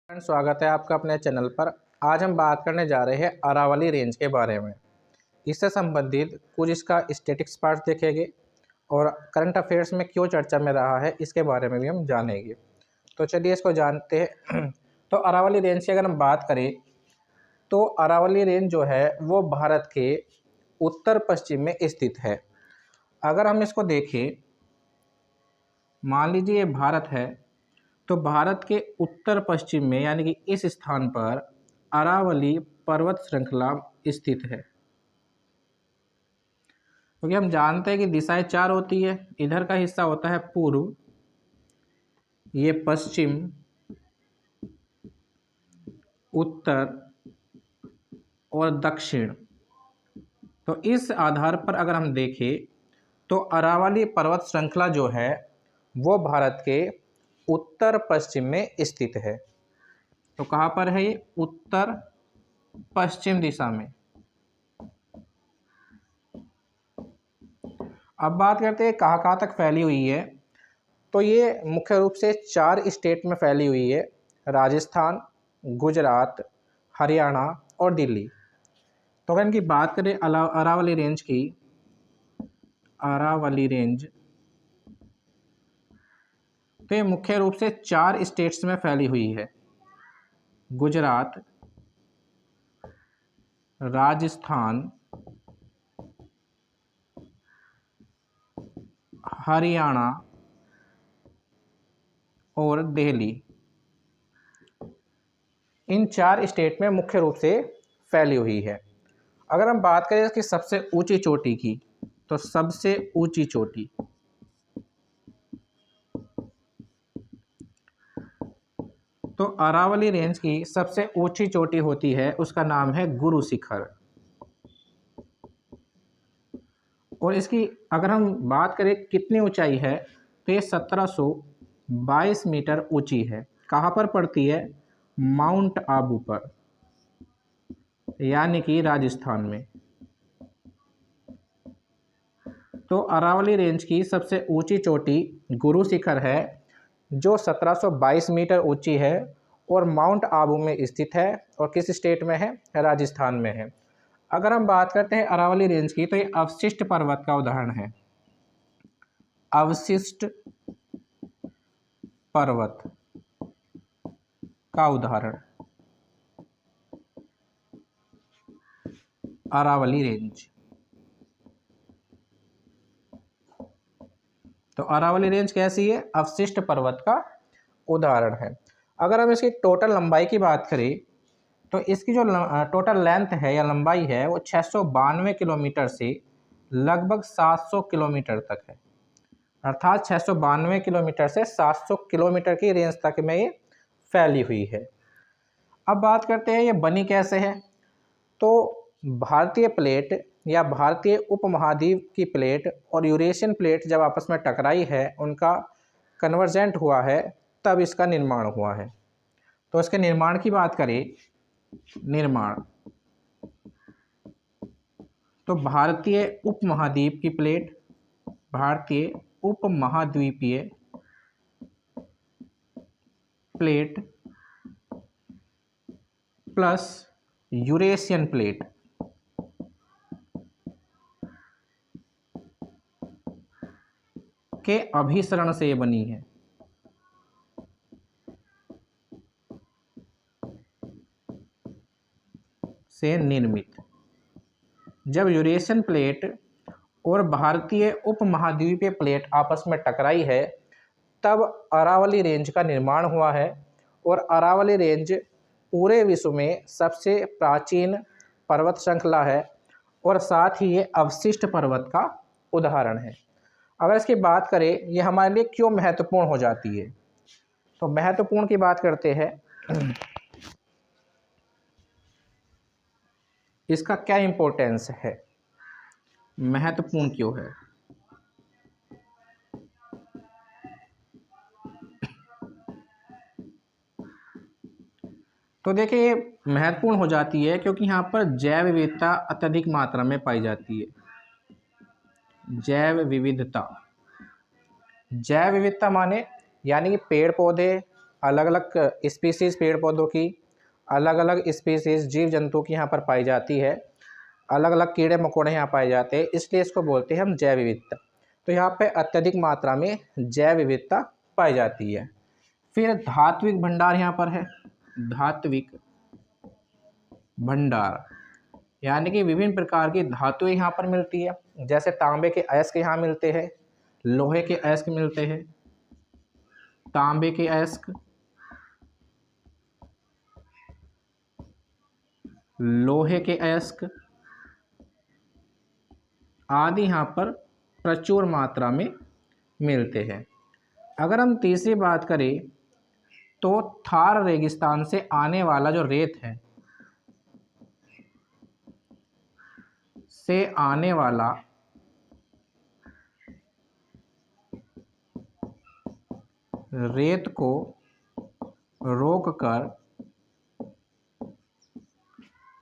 Friends, स्वागत है आपका अपने चैनल पर। आज हम बात करने जा रहे हैं अरावली रेंज के बारे में। इससे संबंधित कुछ इसका स्टैटिक्स पार्ट देखेंगे और करंट अफेयर्स में क्यों चर्चा में रहा है इसके बारे में भी हम जानेंगे। तो चलिए इसको जानते हैं। तो अरावली रेंज की अगर हम बात करें तो अरावली रेंज जो है वो भारत के उत्तर पश्चिम में स्थित है। अगर हम इसको देखें, मान लीजिए ये भारत है, तो भारत के उत्तर पश्चिम में यानी कि इस स्थान पर अरावली पर्वत श्रृंखला स्थित है। क्योंकि हम जानते हैं कि दिशाएं चार होती है। इधर का हिस्सा होता है पूर्व, ये पश्चिम, उत्तर और दक्षिण। तो इस आधार पर अगर हम देखें तो अरावली पर्वत श्रृंखला जो है वो भारत के उत्तर पश्चिम में स्थित है। तो कहाँ पर है ये? उत्तर पश्चिम दिशा में। अब बात करते हैं कहाँ कहाँ तक फैली हुई है। तो ये मुख्य रूप से 4 स्टेट में फैली हुई है: राजस्थान, गुजरात, हरियाणा और दिल्ली। तो अगर इनकी बात करें अरावली रेंज की, अरावली रेंज तो ये मुख्य रूप से 4 स्टेट्स में फैली हुई है: गुजरात, राजस्थान, हरियाणा और दिल्ली। इन 4 स्टेट में मुख्य रूप से फैली हुई है। अगर हम बात करें इसकी सबसे ऊंची चोटी की, तो सबसे ऊंची चोटी तो अरावली रेंज की सबसे ऊंची चोटी होती है, उसका नाम है गुरु शिखर। और इसकी अगर हम बात करें कितनी ऊंचाई है, तो ये 1722 मीटर ऊंची है। कहाँ पर पड़ती है? माउंट आबू पर, यानी कि राजस्थान में। तो अरावली रेंज की सबसे ऊंची चोटी गुरु शिखर है, जो 1722 मीटर ऊंची है और माउंट आबू में स्थित है। और किस स्टेट में है? राजस्थान में है। अगर हम बात करते हैं अरावली रेंज की, तो ये अवशिष्ट पर्वत का उदाहरण है। अवशिष्ट पर्वत का उदाहरण अरावली रेंज। तो अरावली रेंज कैसी है? अवशिष्ट पर्वत का उदाहरण है। अगर हम इसकी टोटल लंबाई की बात करें, तो इसकी जो टोटल लेंथ है या लंबाई है वो 692 किलोमीटर से लगभग 700 किलोमीटर तक है। अर्थात 692 किलोमीटर से 700 किलोमीटर की रेंज तक में ये फैली हुई है। अब बात करते हैं ये बनी कैसे है। तो भारतीय प्लेट या भारतीय उपमहाद्वीप की प्लेट और यूरेशियन प्लेट जब आपस में टकराई है, उनका कन्वर्जेंट हुआ है, तब इसका निर्माण हुआ है। तो इसके निर्माण की बात करें, निर्माण तो भारतीय उपमहाद्वीप की प्लेट, भारतीय उपमहाद्वीपीय प्लेट प्लस यूरेशियन प्लेट के अभिसरण से ये बनी है। से निर्मित। जब यूरेशियन प्लेट और भारतीय उपमहाद्वीपीय प्लेट आपस में टकराई है, तब अरावली रेंज का निर्माण हुआ है। और अरावली रेंज पूरे विश्व में सबसे प्राचीन पर्वत श्रृंखला है और साथ ही ये अवशिष्ट पर्वत का उदाहरण है। अगर इसकी बात करें ये हमारे लिए क्यों महत्वपूर्ण हो जाती है, तो महत्वपूर्ण की बात करते हैं, इसका क्या इम्पोर्टेंस है, महत्वपूर्ण क्यों है। तो देखिए ये महत्वपूर्ण हो जाती है क्योंकि यहाँ पर जैव विविधता अत्यधिक मात्रा में पाई जाती है। जैव विविधता, जैव विविधता माने यानी कि पेड़ पौधे, अलग अलग स्पीसीज़ पेड़ पौधों की, अलग अलग स्पीसीज़ जीव जंतु की यहाँ पर पाई जाती है, अलग अलग कीड़े मकोड़े यहाँ पाए जाते हैं, इसलिए इसको बोलते हैं हम जैव विविधता। तो यहाँ पे अत्यधिक मात्रा में जैव विविधता पाई जाती है। फिर धात्विक भंडार यहाँ पर है, धात्विक भंडार यानी कि विभिन्न प्रकार की धातुएं यहाँ पर मिलती है, जैसे तांबे के अयस्क यहाँ मिलते हैं, लोहे के अयस्क मिलते हैं, तांबे के अयस्क, लोहे के अयस्क आदि यहाँ पर प्रचुर मात्रा में मिलते हैं। अगर हम तीसरी बात करें तो थार रेगिस्तान से आने वाला जो रेत है, से आने वाला रेत को रोककर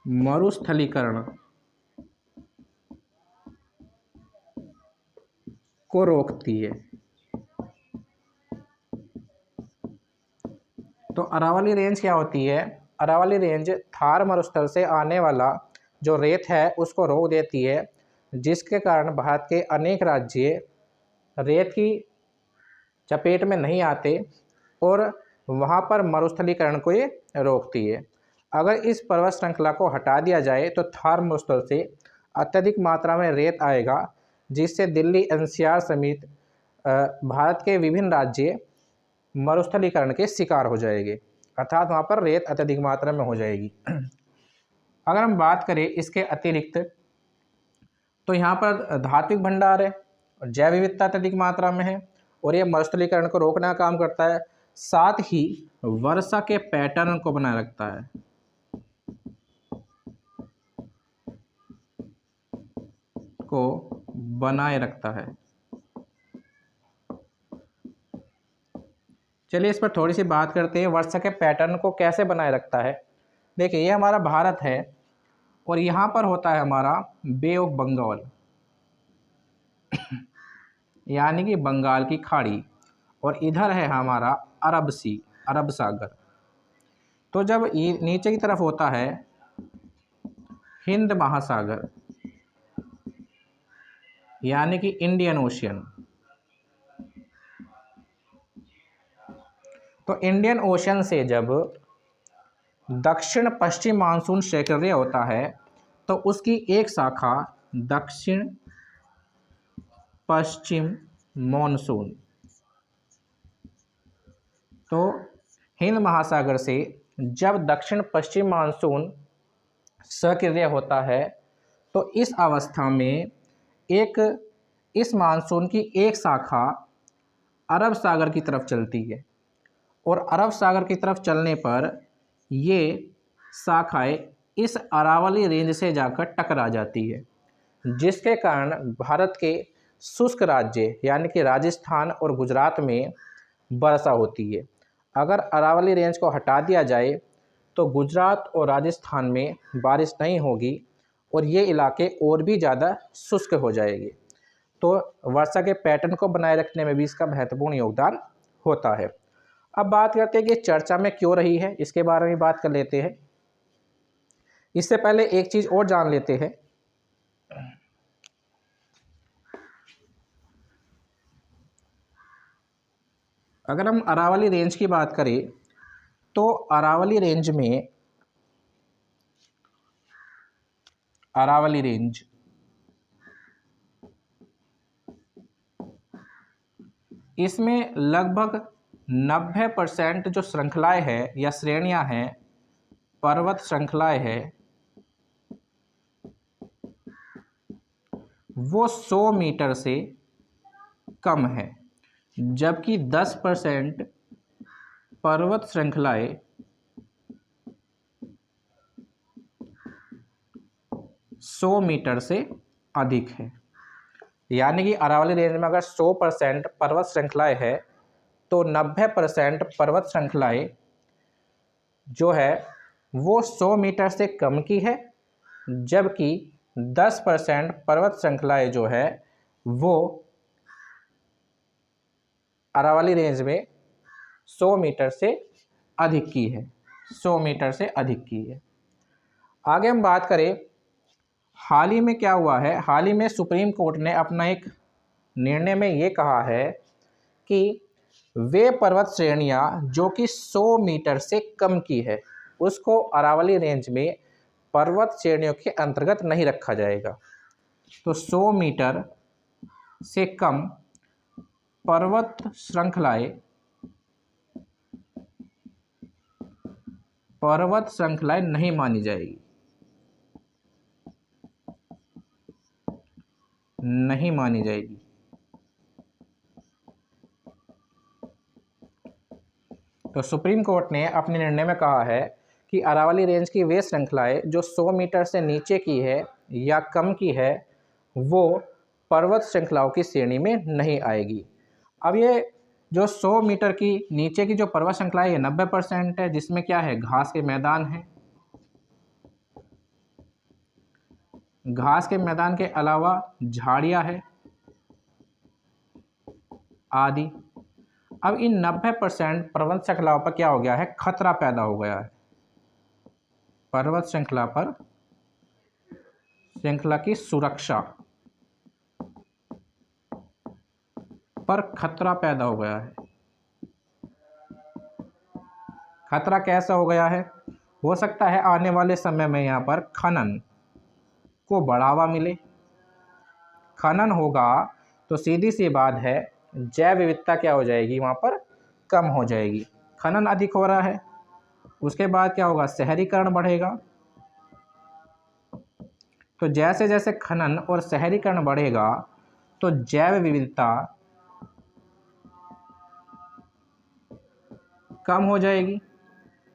मरुस्थलीकरण को रोकती है। तो अरावली रेंज क्या होती है? अरावली रेंज थार मरुस्थल से आने वाला जो रेत है उसको रोक देती है, जिसके कारण भारत के अनेक राज्य रेत की चपेट में नहीं आते और वहाँ पर मरुस्थलीकरण को ये रोकती है। अगर इस पर्वत श्रृंखला को हटा दिया जाए तो थार मरुस्थल से अत्यधिक मात्रा में रेत आएगा, जिससे दिल्ली एनसीआर समेत भारत के विभिन्न राज्य मरुस्थलीकरण के शिकार हो जाएंगे, अर्थात वहाँ पर रेत अत्यधिक मात्रा में हो जाएगी। अगर हम बात करें इसके अतिरिक्त तो यहाँ पर धात्विक भंडार है, जैव विविधता अत्यधिक मात्रा में है और ये मरुस्थलीकरण को रोकने का काम करता है, साथ ही वर्षा के पैटर्न को बनाए रखता है। चलिए इस पर थोड़ी सी बात करते हैं, वर्षा के पैटर्न को कैसे बनाए रखता है। देखिए ये हमारा भारत है और यहाँ पर होता है हमारा बे ऑफ बंगाल यानी कि बंगाल की खाड़ी, और इधर है हमारा अरब सी, अरब सागर। तो जब ये नीचे की तरफ होता है हिंद महासागर यानी कि इंडियन ओशियन। तो इंडियन ओशन से जब दक्षिण पश्चिम मानसून सक्रिय होता है तो उसकी एक शाखा दक्षिण पश्चिम मानसून, तो हिंद महासागर से जब दक्षिण पश्चिम मानसून सक्रिय होता है तो इस अवस्था में इस मानसून की एक शाखा अरब सागर की तरफ चलती है और अरब सागर की तरफ चलने पर ये शाखाएं इस अरावली रेंज से जाकर टकरा जाती है, जिसके कारण भारत के शुष्क राज्य यानी कि राजस्थान और गुजरात में वर्षा होती है। अगर अरावली रेंज को हटा दिया जाए तो गुजरात और राजस्थान में बारिश नहीं होगी और ये इलाके और भी ज़्यादा शुष्क हो जाएंगे। तो वर्षा के पैटर्न को बनाए रखने में भी इसका महत्वपूर्ण योगदान होता है। अब बात करते हैं कि चर्चा में क्यों रही है, इसके बारे में बात कर लेते हैं। इससे पहले एक चीज़ और जान लेते हैं। अगर हम अरावली रेंज की बात करें तो अरावली रेंज इसमें लगभग 90% जो श्रृंखलाएं हैं या श्रेणियां हैं, पर्वत श्रृंखलाएं हैं, वो 100 मीटर से कम है, जबकि 10% पर्वत श्रृंखलाएं 100 मीटर से अधिक है। यानी कि अरावली रेंज में अगर 100% पर्वत श्रृंखलाएं है तो 90% पर्वत श्रृंखलाएं जो है वो 100 मीटर से कम की है, जबकि 10% पर्वत श्रृंखलाएं जो है वो अरावली रेंज में 100 मीटर से अधिक की है, 100 मीटर से अधिक की है। आगे हम बात करें, हाल ही में क्या हुआ है, हाल ही में सुप्रीम कोर्ट ने अपना एक निर्णय में ये कहा है कि वे पर्वत श्रेणियाँ जो कि 100 मीटर से कम की है उसको अरावली रेंज में पर्वत श्रेणियों के अंतर्गत नहीं रखा जाएगा। तो 100 मीटर से कम पर्वत श्रृंखलाएं नहीं मानी जाएगी, नहीं मानी जाएगी। तो सुप्रीम कोर्ट ने अपने निर्णय में कहा है कि अरावली रेंज की वे श्रृंखलाएं जो 100 मीटर से नीचे की है या कम की है वो पर्वत श्रृंखलाओं की श्रेणी में नहीं आएगी। अब ये जो 100 मीटर की नीचे की जो पर्वत श्रृंखला है ये 90% है, जिसमें क्या है, घास के मैदान है, घास के मैदान के अलावा झाड़ियाँ है आदि। अब इन 90% पर्वत श्रृंखलाओं पर क्या हो गया है, खतरा पैदा हो गया है। पर्वत श्रृंखला की सुरक्षा पर खतरा पैदा हो गया है। खतरा कैसा हो गया है, हो सकता है आने वाले समय में यहाँ पर खनन को बढ़ावा मिले। खनन होगा तो सीधी सी बात है, जैव विविधता क्या हो जाएगी, वहाँ पर कम हो जाएगी। खनन अधिक हो रहा है, उसके बाद क्या होगा, शहरीकरण बढ़ेगा। तो जैसे जैसे खनन और शहरीकरण बढ़ेगा तो जैव विविधता कम हो जाएगी।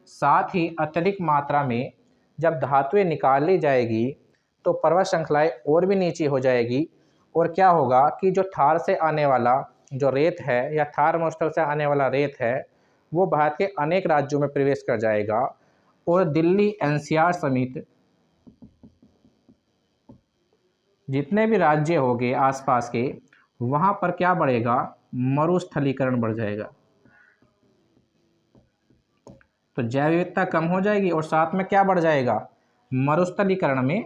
साथ ही अत्यधिक मात्रा में जब धातुएं निकाली जाएगी तो पर्वत श्रृंखलाएं और भी नीचे हो जाएगी। और क्या होगा कि जो थार से आने वाला जो रेत है या थार मरुस्थल से आने वाला रेत है वो भारत के अनेक राज्यों में प्रवेश कर जाएगा और दिल्ली एनसीआर समेत जितने भी राज्य होंगे आसपास के, वहाँ पर क्या बढ़ेगा, मरुस्थलीकरण बढ़ जाएगा। तो जैव विविधता कम हो जाएगी और साथ में क्या बढ़ जाएगा, मरुस्थलीकरण में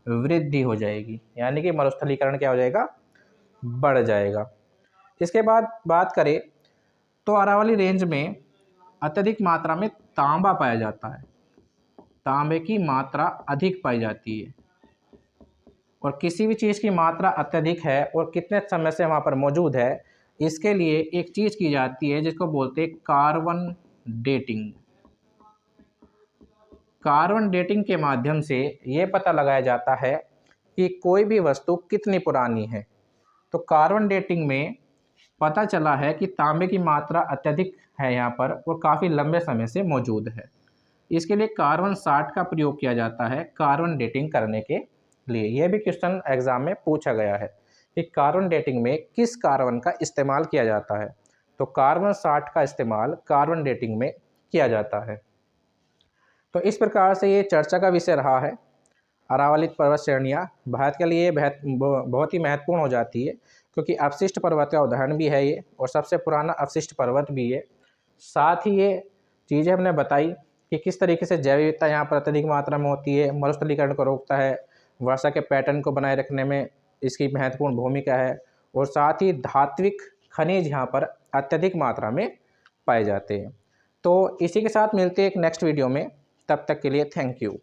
वृद्धि हो जाएगी, यानी कि मरुस्थलीकरण क्या हो जाएगा, बढ़ जाएगा। इसके बाद बात करें तो अरावली रेंज में अत्यधिक मात्रा में तांबा पाया जाता है, तांबे की मात्रा अधिक पाई जाती है। और किसी भी चीज़ की मात्रा अत्यधिक है और कितने समय से वहाँ पर मौजूद है, इसके लिए एक चीज़ की जाती है जिसको बोलते हैं कार्बन डेटिंग। कार्बन डेटिंग के माध्यम से ये पता लगाया जाता है कि कोई भी वस्तु कितनी पुरानी है। तो कार्बन डेटिंग में पता चला है कि तांबे की मात्रा अत्यधिक है यहाँ पर और काफ़ी लंबे समय से मौजूद है। इसके लिए कार्बन 60 का प्रयोग किया जाता है कार्बन डेटिंग करने के लिए। यह भी क्वेश्चन एग्जाम में पूछा गया है कि कार्बन डेटिंग में किस कार्बन का इस्तेमाल किया जाता है। तो कार्बन 60 का इस्तेमाल कार्बन डेटिंग में किया जाता है। तो इस प्रकार से ये चर्चा का विषय रहा है। अरावली पर्वत श्रेणियाँ भारत के लिए बहुत ही महत्वपूर्ण हो जाती है, क्योंकि अवशिष्ट पर्वत का उदाहरण भी है ये और सबसे पुराना अवशिष्ट पर्वत भी है। साथ ही ये चीज़ें हमने बताई कि किस तरीके से जैव विविधता यहाँ पर अत्यधिक मात्रा में होती है, मरुस्थलीकरण को रोकता है, वर्षा के पैटर्न को बनाए रखने में इसकी महत्वपूर्ण भूमिका है, और साथ ही धात्विक खनिज यहाँ पर अत्यधिक मात्रा में पाए जाते हैं। तो इसी के साथ मिलते हैं एक नेक्स्ट वीडियो में, तब तक के लिए थैंक यू।